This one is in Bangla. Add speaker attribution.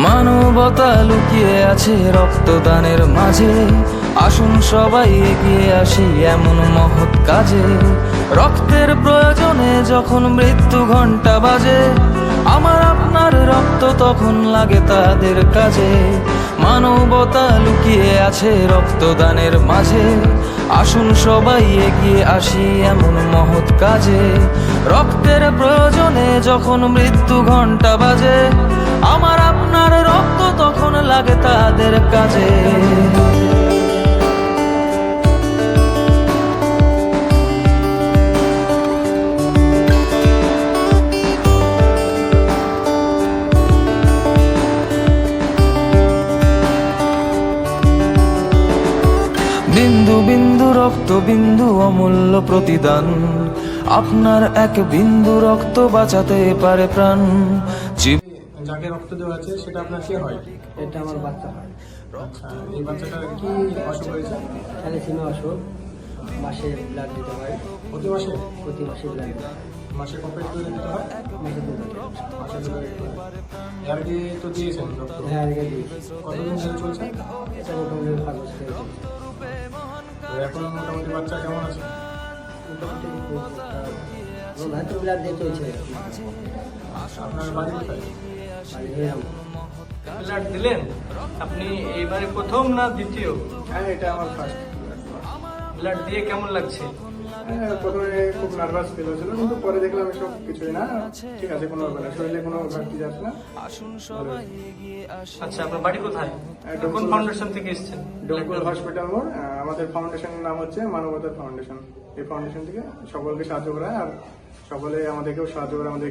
Speaker 1: মানবতা লুকিয়ে আছে রক্তদানের মাঝে, আসুন সবাই এগিয়ে আসি এমন মহৎ কাজে। রক্তের প্রয়োজনে যখন মৃত্যু ঘণ্টা বাজে, আমার আপনার রক্ত তখন লাগে তাদের কাজে। মানবতা লুকিয়ে আছে রক্তদানের মাঝে, আসুন সবাই এগিয়ে আসি এমন মহৎ কাজে। রক্তের প্রয়োজনে যখন মৃত্যু ঘণ্টা বাজে, আমার আপনার রক্ত তখন লাগে তাদের কাজে। বিন্দু বিন্দু রক্ত বিন্দু অমূল্য প্রতিদান, আপনার এক বিন্দু রক্ত বাঁচাতে পারে প্রাণ।
Speaker 2: যাকে রক্ত দেওয়া আছে সেটা আপনার কে হয়?
Speaker 3: এটা আমার বাচ্চা হয়।
Speaker 2: আচ্ছা, এই বাচ্চাটার কি অসুখ হয়েছে?
Speaker 3: থ্যালাসেমিয়া অসুখ, মাসে ব্লাড দিতে হয়।
Speaker 2: প্রতি মাসে?
Speaker 3: প্রতি মাসে ব্লাড দিতে হয়।
Speaker 2: মাসে কবে করে দিতে হয়?
Speaker 3: মাসে 2 বার।
Speaker 2: মাসে দুবার দিতে হয়। এর আগে তো দিয়েছেন রক্ত?
Speaker 3: হ্যাঁ, আগে দিয়েছি।
Speaker 2: কতদিন ধরে চলছে?
Speaker 3: এটা মোটামুটি 5 বছর ধরে চলছে।
Speaker 2: তো এখন মোটামুটি বাচ্চা কেমন আছে?
Speaker 3: মোটামুটি হয়তো ব্লাড দিয়ে চলছে।
Speaker 2: আপনার বাড়ি কোথায়?
Speaker 3: বাড়ি হয়ে
Speaker 4: ব্লাড দিলেন আপনি এইবারে প্রথম না দ্বিতীয়?
Speaker 2: হ্যাঁ, এটা আমার ফার্স্ট।
Speaker 4: ব্লাড দিয়ে কেমন লাগছে?
Speaker 2: প্রথমে খুব নার্ভাস ফিল হয়েছিল, কিন্তু পরে দেখলাম এসব কিছুই না, ঠিক আছে, কোনো ব্যাপার না, শরীরে কোনো ঘাটতি যাচ্ছে না।
Speaker 4: আচ্ছা, আপনার বাড়ি কোথায়?
Speaker 2: ডোমকল
Speaker 4: কোন ফাউন্ডেশন থেকে এসেছেন?
Speaker 2: ডোমকল হসপিটাল মোড়। আমাদের ফাউন্ডেশনের নাম হচ্ছে মানবতা ফাউন্ডেশন। এই ফাউন্ডেশন থেকে সকলকে সাহায্য করা হয়, আর সকলে আমাদেরকেও সাহায্য করে আমাদের